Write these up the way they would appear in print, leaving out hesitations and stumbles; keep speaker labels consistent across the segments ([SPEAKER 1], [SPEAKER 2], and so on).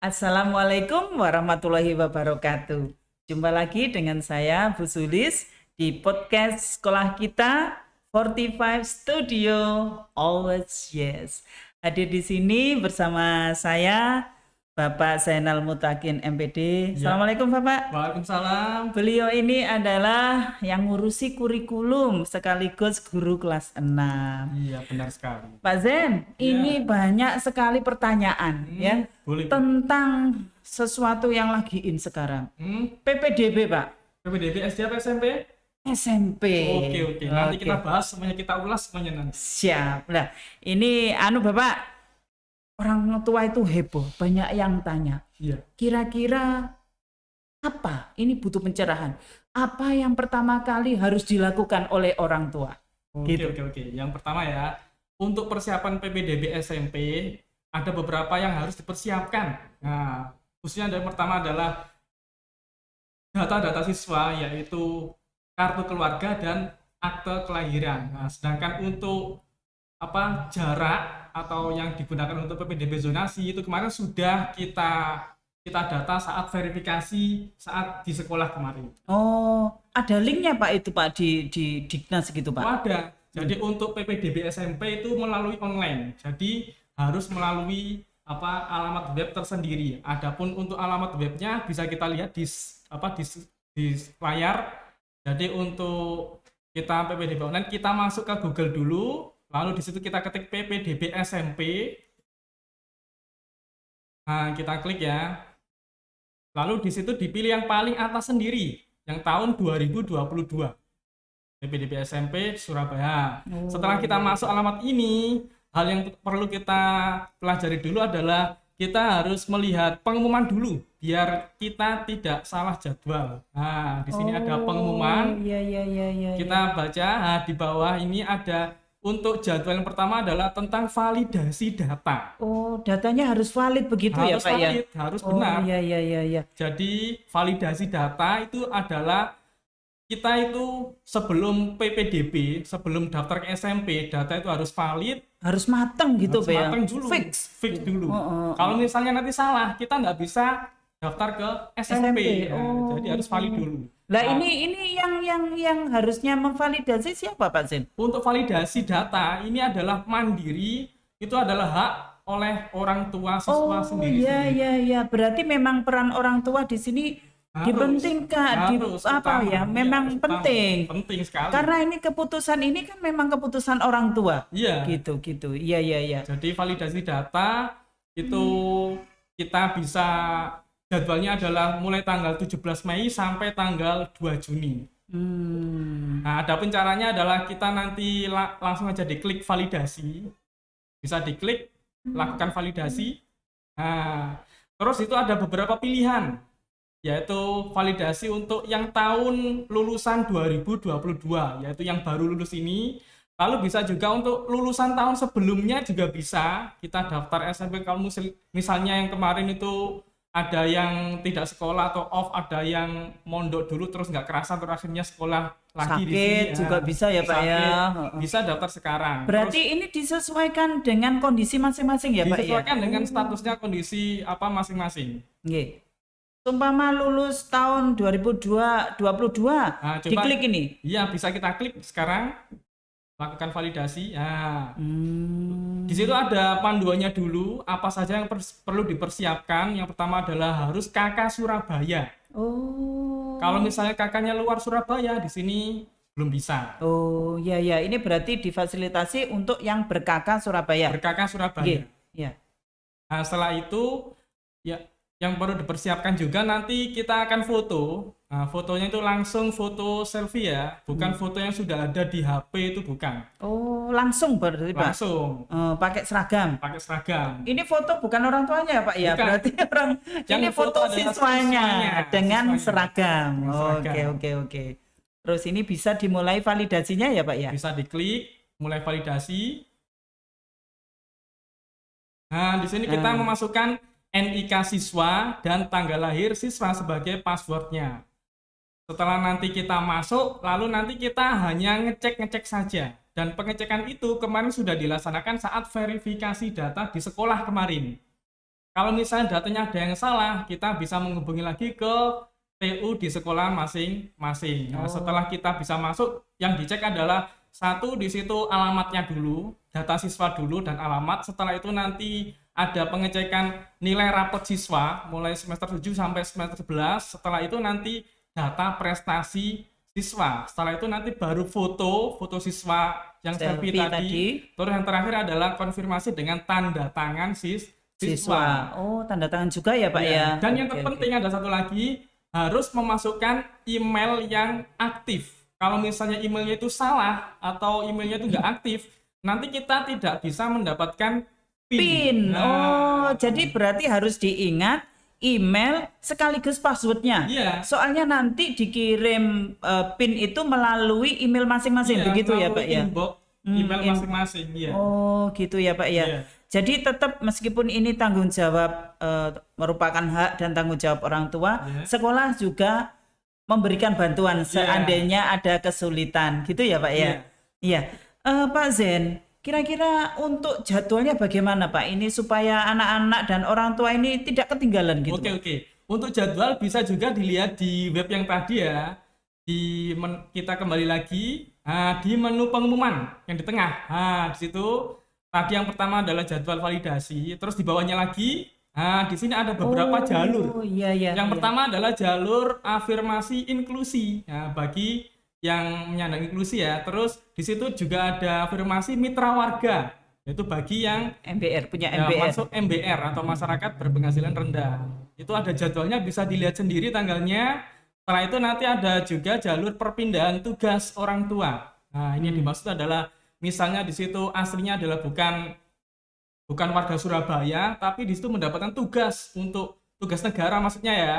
[SPEAKER 1] Assalamualaikum warahmatullahi wabarakatuh. Jumpa lagi dengan saya Bu Sulis di podcast sekolah kita 45 Studio Always Yes. Hadir di sini bersama saya Bapak Zainal Mutakin MPD.
[SPEAKER 2] Ya,
[SPEAKER 1] Assalamualaikum Bapak.
[SPEAKER 2] Waalaikumsalam.
[SPEAKER 1] Beliau ini adalah yang ngurusi kurikulum sekaligus guru kelas 6.
[SPEAKER 2] Iya, benar sekali.
[SPEAKER 1] Pak Zen, ini
[SPEAKER 2] Ya,
[SPEAKER 1] banyak sekali pertanyaan ya
[SPEAKER 2] boleh, Bu.
[SPEAKER 1] tentang sesuatu yang lagi in sekarang. PPDB, Pak.
[SPEAKER 2] PPDB SD apa SMP?
[SPEAKER 1] SMP.
[SPEAKER 2] Oke. Nanti
[SPEAKER 1] Oke.
[SPEAKER 2] kita bahas semuanya, kita ulas semuanya nanti.
[SPEAKER 1] Siap. Nah, ini Bapak, orang tua itu heboh, banyak yang tanya.
[SPEAKER 2] Iya.
[SPEAKER 1] Kira-kira apa? Ini butuh pencerahan. Apa yang pertama kali harus dilakukan oleh orang tua? Gitu.
[SPEAKER 2] Oke. Yang pertama ya, untuk persiapan PPDB SMP ada beberapa yang harus dipersiapkan. Nah, khususnya yang pertama adalah data-data siswa, yaitu kartu keluarga dan akte kelahiran. Nah, sedangkan untuk jarak atau yang digunakan untuk PPDB zonasi itu kemarin sudah kita data saat verifikasi saat di sekolah kemarin.
[SPEAKER 1] Oh, ada linknya Pak itu Pak di Diknas gitu Pak.
[SPEAKER 2] Ada. Jadi untuk PPDB SMP itu melalui online. Jadi harus melalui alamat web tersendiri. Adapun untuk alamat webnya bisa kita lihat di layar. Jadi untuk kita PPDB online kita masuk ke Google dulu, lalu di situ kita ketik PPDB SMP. Nah, kita klik ya. Lalu di situ dipilih yang paling atas sendiri, yang tahun 2022. PPDB SMP Surabaya. Setelah kita masuk alamat ini, hal yang perlu kita pelajari dulu adalah kita harus melihat pengumuman dulu biar kita tidak salah jadwal. Nah, di sini ada pengumuman.
[SPEAKER 1] Iya.
[SPEAKER 2] Kita baca, di bawah ini ada untuk jadwal yang pertama adalah tentang validasi data.
[SPEAKER 1] Oh, datanya harus valid begitu ya
[SPEAKER 2] Harus
[SPEAKER 1] Pak ya?
[SPEAKER 2] valid, harus benar.
[SPEAKER 1] Iya.
[SPEAKER 2] Jadi validasi data itu adalah kita itu sebelum PPDB, sebelum daftar ke SMP, data itu harus valid,
[SPEAKER 1] Harus mateng gitu
[SPEAKER 2] harus
[SPEAKER 1] Pak ya?
[SPEAKER 2] matang dulu, fix dulu. Kalau misalnya nanti salah, kita nggak bisa daftar ke SMP.
[SPEAKER 1] SMP.
[SPEAKER 2] Nah, jadi harus valid dulu.
[SPEAKER 1] Lah
[SPEAKER 2] Nah,
[SPEAKER 1] ini yang harusnya memvalidasi siapa Pak Zen?
[SPEAKER 2] untuk validasi data ini adalah mandiri, itu adalah hak oleh orang tua siswa sendiri.
[SPEAKER 1] Iya. Berarti memang peran orang tua di sini dipentingkan,
[SPEAKER 2] utama.
[SPEAKER 1] memang
[SPEAKER 2] Iya, utama.
[SPEAKER 1] penting.
[SPEAKER 2] Penting sekali.
[SPEAKER 1] Karena ini keputusan ini kan memang keputusan orang tua.
[SPEAKER 2] Iya.
[SPEAKER 1] Gitu. Iya.
[SPEAKER 2] Jadi validasi data itu kita bisa jadwalnya adalah mulai tanggal 17 Mei sampai tanggal 2 Juni. Nah, adapun caranya adalah kita nanti langsung aja diklik validasi. Bisa diklik, lakukan validasi. Nah, terus itu ada beberapa pilihan, yaitu validasi untuk yang tahun lulusan 2022, yaitu yang baru lulus ini. Lalu bisa juga untuk lulusan tahun sebelumnya juga bisa. Kita daftar SMP kalau misalnya yang kemarin itu ada yang tidak sekolah atau off, ada yang mondok dulu terus nggak kerasa terus akhirnya sekolah lagi di sini.
[SPEAKER 1] Sakit juga bisa ya Pak ya.
[SPEAKER 2] Bisa daftar sekarang.
[SPEAKER 1] Berarti
[SPEAKER 2] Terus
[SPEAKER 1] ini disesuaikan dengan kondisi masing-masing ya Pak ya?
[SPEAKER 2] disesuaikan dengan statusnya kondisi masing-masing.
[SPEAKER 1] Nggih. Umpama lulus tahun 2022,
[SPEAKER 2] Nah, coba,
[SPEAKER 1] diklik ini.
[SPEAKER 2] Iya, bisa kita klik sekarang, lakukan validasi. Nah, di situ ada panduannya dulu, apa saja yang perlu dipersiapkan. Yang pertama adalah harus KK Surabaya.
[SPEAKER 1] Oh.
[SPEAKER 2] Kalau misalnya kakaknya luar Surabaya, di sini belum bisa.
[SPEAKER 1] Oh, iya. Ini berarti difasilitasi untuk yang berkaka Surabaya.
[SPEAKER 2] Berkakak Surabaya.
[SPEAKER 1] Iya.
[SPEAKER 2] Nah, setelah itu, ya, yang perlu dipersiapkan juga nanti kita akan foto. Nah, fotonya itu langsung foto selfie ya, bukan foto yang sudah ada di HP, itu bukan.
[SPEAKER 1] Oh, langsung berarti Pak?
[SPEAKER 2] Langsung.
[SPEAKER 1] Pakai seragam.
[SPEAKER 2] Pakai seragam.
[SPEAKER 1] Ini foto bukan orang tuanya Pak ya?
[SPEAKER 2] Bukan.
[SPEAKER 1] Berarti
[SPEAKER 2] Yang
[SPEAKER 1] ini foto
[SPEAKER 2] adalah
[SPEAKER 1] siswanya dengan
[SPEAKER 2] siswanya.
[SPEAKER 1] seragam.
[SPEAKER 2] Dengan seragam.
[SPEAKER 1] Oke. Terus ini bisa dimulai validasinya ya Pak ya?
[SPEAKER 2] Bisa diklik, mulai validasi. Nah, di sini kita memasukkan NIK siswa dan tanggal lahir siswa sebagai passwordnya. Setelah nanti kita masuk, lalu nanti kita hanya ngecek saja. Dan pengecekan itu kemarin sudah dilaksanakan saat verifikasi data di sekolah kemarin. Kalau misalnya datanya ada yang salah, kita bisa menghubungi lagi ke TU di sekolah masing-masing. Nah, setelah kita bisa masuk, yang dicek adalah satu di situ alamatnya dulu, data siswa dulu dan alamat. Setelah itu nanti ada pengecekan nilai rapot siswa mulai semester 7 sampai semester 11. Setelah itu nanti data prestasi siswa. Setelah itu nanti baru foto siswa yang selfie tadi. Terus yang terakhir adalah konfirmasi dengan tanda tangan siswa.
[SPEAKER 1] Oh, tanda tangan juga ya Pak ya.
[SPEAKER 2] Dan yang terpenting ada satu lagi, harus memasukkan email yang aktif. Kalau misalnya emailnya itu salah atau emailnya itu nggak aktif, nanti kita tidak bisa mendapatkan PIN.
[SPEAKER 1] Oh, jadi berarti harus diingat email sekaligus passwordnya. Soalnya nanti dikirim PIN itu melalui email masing-masing, begitu ya Pak ya?
[SPEAKER 2] Email masing-masing, ya.
[SPEAKER 1] Oh, gitu ya Pak ya. Jadi tetap meskipun ini tanggung jawab merupakan hak dan tanggung jawab orang tua, sekolah juga memberikan bantuan seandainya ada kesulitan, gitu ya Pak ya? Iya. Pak Zen, kira-kira untuk jadwalnya bagaimana Pak? Ini supaya anak-anak dan orang tua ini tidak ketinggalan gitu.
[SPEAKER 2] Oke. Untuk jadwal bisa juga dilihat di web yang tadi ya. Kita kembali lagi di menu pengumuman yang di tengah. Di situ tadi yang pertama adalah jadwal validasi, terus di bawahnya lagi, di sini ada beberapa jalur. Yang pertama adalah jalur afirmasi inklusi. Bagi yang menyandang inklusi ya. Terus di situ juga ada afirmasi mitra warga, yaitu bagi yang
[SPEAKER 1] MBR punya MBR.
[SPEAKER 2] Masuk MBR atau masyarakat berpenghasilan rendah. Itu ada jadwalnya, bisa dilihat sendiri tanggalnya. Setelah itu nanti ada juga jalur perpindahan tugas orang tua. Nah, ini yang dimaksud adalah misalnya di situ aslinya adalah bukan warga Surabaya, tapi di situ mendapatkan tugas untuk tugas negara maksudnya ya.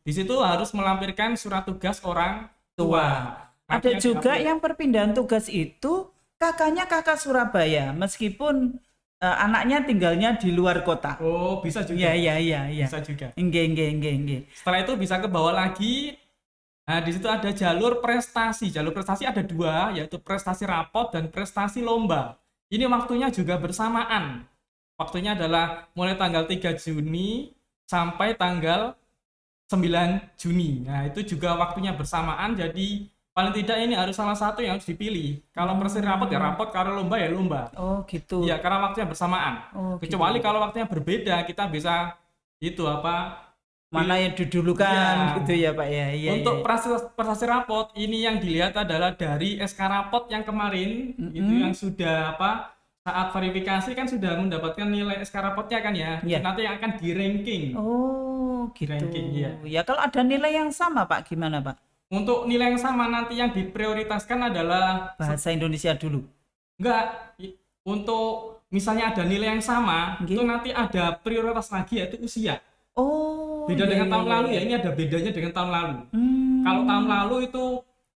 [SPEAKER 2] Di situ harus melampirkan surat tugas orang tua.
[SPEAKER 1] Ada juga yang perpindahan tugas itu kakaknya kakak Surabaya, meskipun anaknya tinggalnya di luar kota.
[SPEAKER 2] Oh, bisa juga.
[SPEAKER 1] Iya.
[SPEAKER 2] Bisa juga.
[SPEAKER 1] Nggih.
[SPEAKER 2] Setelah itu bisa ke bawah lagi. Nah, di situ ada jalur prestasi. Jalur prestasi ada dua, yaitu prestasi rapot dan prestasi lomba. Ini waktunya juga bersamaan. Waktunya adalah mulai tanggal 3 Juni sampai tanggal 9 Juni. Nah, itu juga waktunya bersamaan, jadi paling tidak ini harus salah satu yang harus dipilih. Kalau prestasi rapot ya rapot, kalau lomba ya lomba.
[SPEAKER 1] Oh, gitu.
[SPEAKER 2] Ya, karena waktunya bersamaan. Kecuali kalau waktunya berbeda, kita bisa
[SPEAKER 1] mana yang didulukan gitu ya Pak ya.
[SPEAKER 2] Untuk prestasi rapot ini yang dilihat adalah dari SK rapot yang kemarin itu yang sudah saat verifikasi kan sudah mendapatkan nilai SK rapotnya kan ya. Nanti yang akan di ranking.
[SPEAKER 1] Oh, gitu.
[SPEAKER 2] Ranking,
[SPEAKER 1] ya kalau ada nilai yang sama Pak, gimana Pak?
[SPEAKER 2] Untuk nilai yang sama nanti yang diprioritaskan adalah
[SPEAKER 1] bahasa Indonesia dulu.
[SPEAKER 2] Enggak, untuk misalnya ada nilai yang sama, itu nanti ada prioritas lagi yaitu usia.
[SPEAKER 1] Oh,
[SPEAKER 2] beda dengan tahun lalu ya, ini ada bedanya dengan tahun lalu. Kalau tahun lalu itu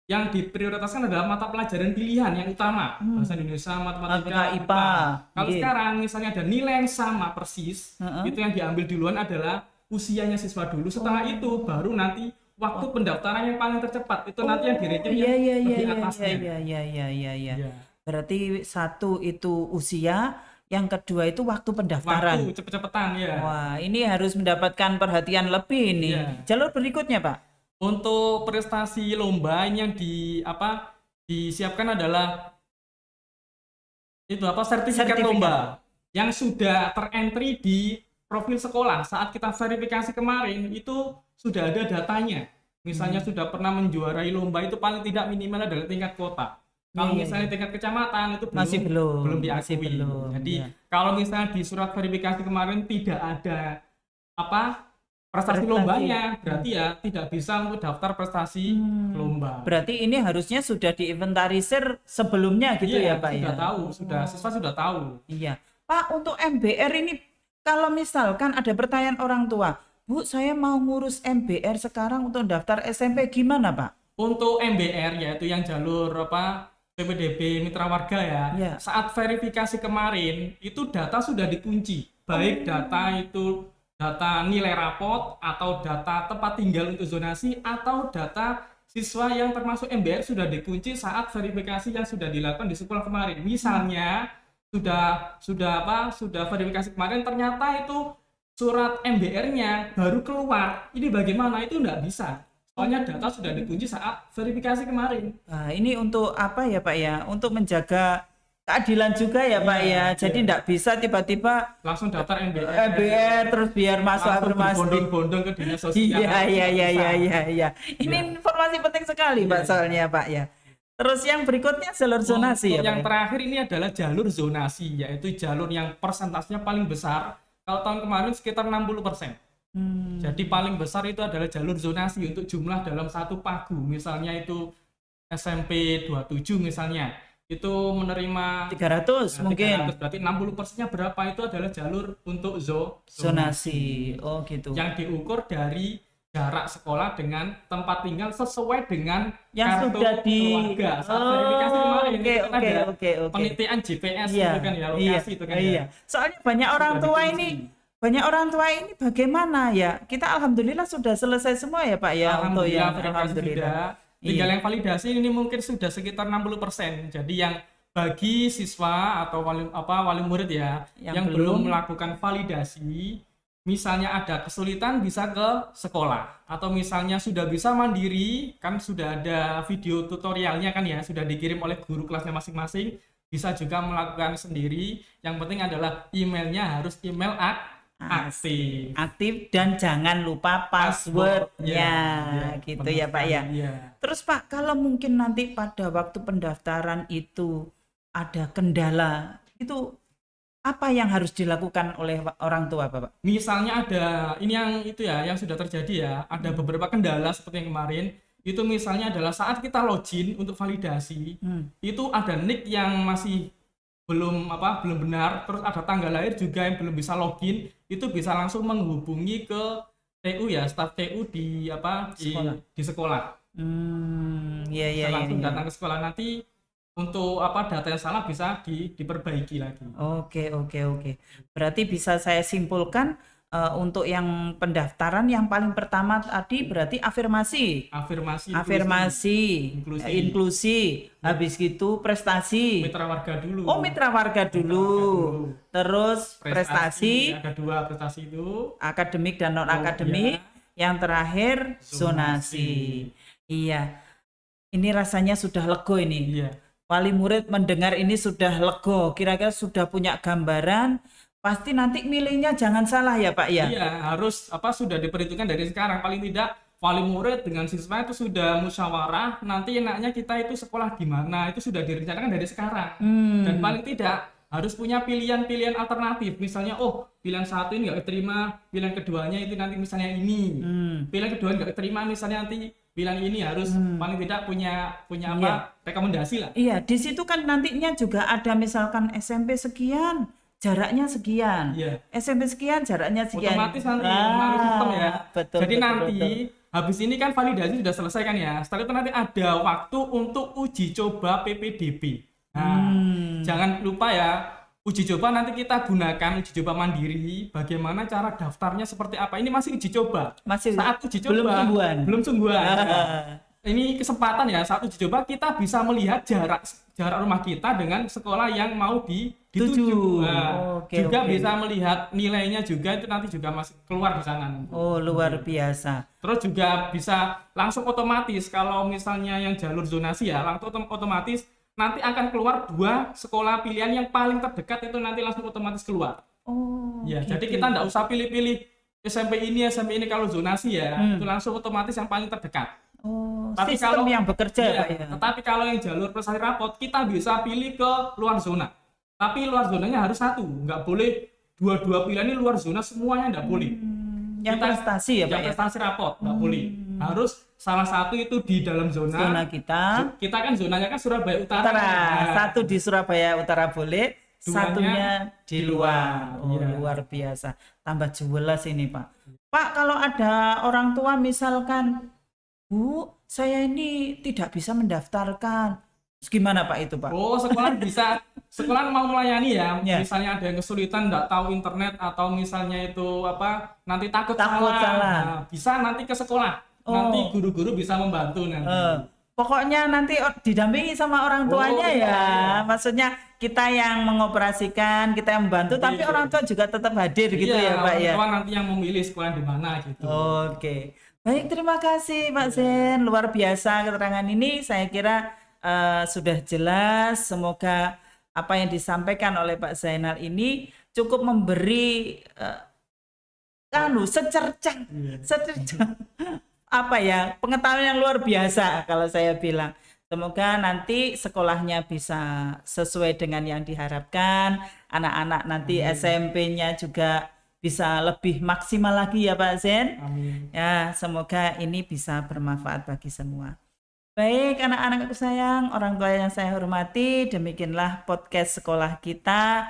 [SPEAKER 2] yang diprioritaskan adalah mata pelajaran pilihan yang utama, bahasa Indonesia, matematika, IPA. Kalau sekarang misalnya ada nilai yang sama persis, itu yang diambil duluan adalah usianya siswa dulu. Setelah itu baru nanti waktu pendaftaran yang paling tercepat itu nanti yang di-ranking lebih atasnya.
[SPEAKER 1] Iya. Berarti satu itu usia, yang kedua itu waktu pendaftaran.
[SPEAKER 2] Waktu cepet-cepetan ya.
[SPEAKER 1] Wah, ini harus mendapatkan perhatian lebih nih. Jalur berikutnya Pak.
[SPEAKER 2] Untuk prestasi lomba ini yang disiapkan adalah sertifikat lomba yang sudah terentry di profil sekolah. Saat kita verifikasi kemarin itu sudah ada datanya. Misalnya sudah pernah menjuarai lomba itu paling tidak minimal adalah tingkat kota. Kalau misalnya tingkat kecamatan itu belum diakui. Jadi kalau misalnya di surat verifikasi kemarin tidak ada prestasi lombanya, berarti ya tidak bisa untuk daftar prestasi lomba.
[SPEAKER 1] Berarti ini harusnya sudah diinventarisir sebelumnya gitu ya Pak
[SPEAKER 2] ya? Siswa sudah tahu.
[SPEAKER 1] Iya. Pak, untuk MBR ini kalau misalkan ada pertanyaan orang tua, Bu, saya mau ngurus MBR sekarang untuk daftar SMP, gimana Pak?
[SPEAKER 2] Untuk MBR yaitu yang jalur PPDB Mitra Warga ya. Saat verifikasi kemarin itu data sudah dikunci, baik data nilai rapot atau data tempat tinggal untuk zonasi atau data siswa yang termasuk MBR sudah dikunci saat verifikasi yang sudah dilakukan di sekolah kemarin. Misalnya sudah verifikasi kemarin ternyata itu surat MBR-nya baru keluar. Ini bagaimana? Itu nggak bisa. Soalnya data sudah dikunci saat verifikasi kemarin.
[SPEAKER 1] Nah, ini untuk apa ya Pak ya? Untuk menjaga keadilan juga ya Pak ya. Jadi enggak bisa tiba-tiba
[SPEAKER 2] langsung daftar MBR
[SPEAKER 1] terus biar masuk afirmasi.
[SPEAKER 2] Bondong-bondong ke dinas sosial.
[SPEAKER 1] Iya. Ini informasi penting sekali Pak soalnya Pak ya. Terus yang berikutnya jalur zonasi ya Pak.
[SPEAKER 2] Yang terakhir ini adalah jalur zonasi, yaitu jalur yang persentasenya paling besar. Kalau tahun kemarin sekitar 60%. Jadi paling besar itu adalah jalur zonasi untuk jumlah dalam satu pagu. Misalnya itu SMP 27 misalnya, itu menerima
[SPEAKER 1] 300 mungkin.
[SPEAKER 2] 300, berarti 60%-nya berapa itu adalah jalur untuk
[SPEAKER 1] zonasi. Oh gitu.
[SPEAKER 2] Yang diukur dari jarak sekolah dengan tempat tinggal sesuai dengan
[SPEAKER 1] yang
[SPEAKER 2] kartu
[SPEAKER 1] sudah
[SPEAKER 2] keluarga. Saat verifikasi kemarin
[SPEAKER 1] Oke.
[SPEAKER 2] penelitian GPS itu kan ya, lokasi itu kan ya.
[SPEAKER 1] Soalnya banyak orang tua ini bagaimana ya? Kita alhamdulillah sudah selesai semua ya Pak ya untuk yang
[SPEAKER 2] alhamdulillah. Tinggal yang validasi ini mungkin sudah sekitar 60%. Jadi yang bagi siswa atau wali murid ya yang belum melakukan validasi, misalnya ada kesulitan bisa ke sekolah, atau misalnya sudah bisa mandiri, kan sudah ada video tutorialnya kan ya, sudah dikirim oleh guru kelasnya masing-masing, bisa juga melakukan sendiri. Yang penting adalah emailnya harus email aktif
[SPEAKER 1] dan jangan lupa passwordnya gitu ya Pak ya. Terus Pak, kalau mungkin nanti pada waktu pendaftaran itu ada kendala, itu apa yang harus dilakukan oleh orang tua Bapak?
[SPEAKER 2] Misalnya ada ini yang sudah terjadi ya, ada beberapa kendala seperti yang kemarin. Itu misalnya adalah saat kita login untuk validasi, itu ada nick yang masih belum benar, terus ada tanggal lahir juga yang belum bisa login, itu bisa langsung menghubungi ke TU ya, staf TU di sekolah.
[SPEAKER 1] Iya.
[SPEAKER 2] Langsung datang ke sekolah, nanti untuk data yang salah bisa diperbaiki lagi.
[SPEAKER 1] Oke. Berarti bisa saya simpulkan untuk yang pendaftaran yang paling pertama tadi berarti afirmasi, inklusi, habis gitu prestasi,
[SPEAKER 2] mitra warga dulu.
[SPEAKER 1] Mitra warga dulu. Terus prestasi,
[SPEAKER 2] ada 2 prestasi itu,
[SPEAKER 1] akademik dan non akademik. Yang terakhir zonasi. Iya. Ini rasanya sudah lego ini.
[SPEAKER 2] Iya.
[SPEAKER 1] Wali murid mendengar ini sudah lego, kira-kira sudah punya gambaran. Pasti nanti milihnya jangan salah ya Pak ya.
[SPEAKER 2] Iya, harus sudah diperhitungkan dari sekarang. Paling tidak wali murid dengan siswa itu sudah musyawarah, nanti enaknya kita itu sekolah di mana, itu sudah direncanakan dari sekarang. Dan paling tidak harus punya pilihan-pilihan alternatif. Misalnya pilihan satu ini nggak keterima, pilihan keduanya itu nanti misalnya ini. Pilihan kedua nggak keterima, misalnya nanti pilihan ini, harus paling tidak punya rekomendasi lah. Iya,
[SPEAKER 1] di situ kan nantinya juga ada misalkan SMP sekian, jaraknya sekian, SMP sekian, jaraknya sekian.
[SPEAKER 2] Otomatis nanti melalui sistem ya.
[SPEAKER 1] Betul.
[SPEAKER 2] Jadi nanti habis ini kan validasi sudah selesai kan ya. Setelah itu nanti ada waktu untuk uji coba PPDB. Jangan lupa ya, uji coba nanti kita gunakan uji coba mandiri. Bagaimana cara daftarnya seperti apa? Ini masih uji coba. Saat uji coba belum sungguhan. Ini kesempatan ya, saat uji coba kita bisa melihat jarak rumah kita dengan sekolah yang mau dituju. Juga bisa melihat nilainya juga, itu nanti juga masih keluar di sana.
[SPEAKER 1] Luar biasa.
[SPEAKER 2] Terus juga bisa langsung otomatis, kalau misalnya yang jalur zonasi ya, langsung otomatis nanti akan keluar 2 sekolah pilihan yang paling terdekat, itu nanti langsung otomatis keluar.
[SPEAKER 1] Gitu.
[SPEAKER 2] Jadi kita nggak usah pilih-pilih SMP ini kalau zonasi ya, itu langsung otomatis yang paling terdekat.
[SPEAKER 1] Tapi sistem yang bekerja ya, Pak ya.
[SPEAKER 2] Tetapi kalau yang jalur prestasi rapot, kita bisa pilih ke luar zona. Tapi luar zonanya harus 1, nggak boleh 2 pilihan ini luar zona semuanya, nggak boleh.
[SPEAKER 1] Yang prestasi ya Pak.
[SPEAKER 2] Yang prestasi rapot nggak boleh. Harus salah satu itu di dalam zona kita. Kita kan zonanya kan Surabaya Utara.
[SPEAKER 1] Satu di Surabaya Utara boleh, satunya di luar. Luar biasa. Tambah jelas ini Pak. Pak, kalau ada orang tua misalkan, Bu, saya ini tidak bisa mendaftarkan. Gimana Pak itu Pak?
[SPEAKER 2] Sekolah bisa. Sekolah mau melayani ya. Misalnya ada yang kesulitan, nggak tahu internet, atau misalnya itu nanti takut salah. Bisa nanti ke sekolah. Nanti guru-guru bisa membantu nanti.
[SPEAKER 1] Pokoknya nanti didampingi sama orang tuanya ya. Maksudnya kita yang mengoperasikan, kita yang membantu, tapi orang tua juga tetap hadir gitu ya Pak ya.
[SPEAKER 2] Orang tua nanti yang memilih sekolah di mana gitu.
[SPEAKER 1] Oke. Baik, terima kasih Pak Zen. Luar biasa keterangan ini. Saya kira sudah jelas. Semoga apa yang disampaikan oleh Pak Zainal ini cukup memberi secercah apa ya, pengetahuan yang luar biasa kalau saya bilang. Semoga nanti sekolahnya bisa sesuai dengan yang diharapkan. Anak-anak nanti SMP-nya juga bisa lebih maksimal lagi ya Pak Zen.
[SPEAKER 2] Amin.
[SPEAKER 1] Ya, semoga ini bisa bermanfaat bagi semua. Baik, anak-anakku sayang, orang tua yang saya hormati, demikianlah podcast sekolah kita.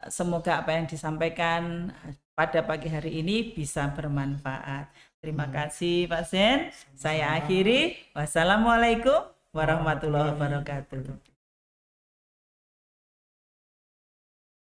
[SPEAKER 1] Semoga apa yang disampaikan pada pagi hari ini bisa bermanfaat. Terima kasih Pak Zen. Saya akhiri. Wassalamualaikum warahmatullahi wabarakatuh.